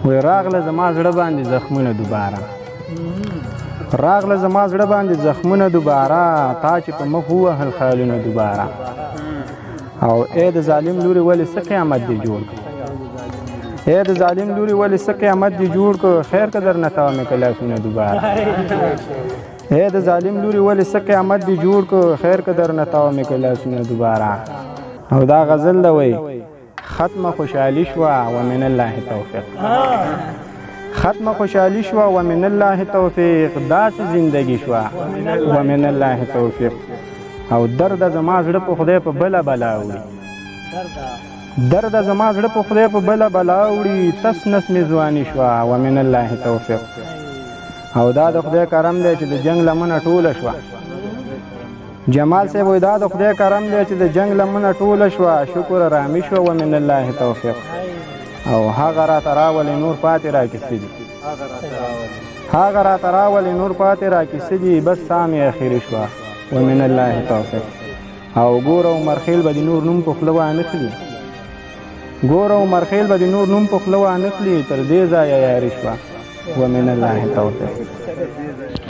وی راغله زما زړه باندې زخمونه دوباره راغله زما زړه باندې زخمونه دوباره تا چې په مخ ووهل خیالونه دوباره او ای د ظالم لورې ولې څه قیامت دې جوړ کړ ای د ظالم لورې ولې څه قیامت دې جوړ کړ خیر که در نه تاو مې که لاسونه دوباره ای د ظالم لورې ولې څه قیامت دې جوړ کړ خیر که در نه تاو مې که لاسونه دوباره او دا غزل ده وی ختمه خوشحالي شوه ومن الله توفیق ختمه خوشحالي شوه ومن الله توفیق داسې زندگی شوه ومن الله توفیق او درد زما زړه په خدای په بله بلا وړي درد زما زړه په خدای په بله بلا وړي تس نس مې ځواني شوه ومن الله توفیق او دا د خدای کرم دی چې د جنګ لمنه ټوله شوه جمال صاحب وایي دا د خدای کرم دی چې د جنګ لمنه ټوله شوه شکر رامي شوه ومن الله توفیق او هغه راته راولې نور پاتې راکیسې دي هغه راته راولې نور پاتې راکیسې دي بس ستا مې اخري شوه ومن الله توفیق او ګوره عمر خیل به د نور نوم په خوله وانخلي ګوره عمر خیل به د نور نوم په خوله وانخلي تر دې ځایه یاري شوه ومن الله توفیق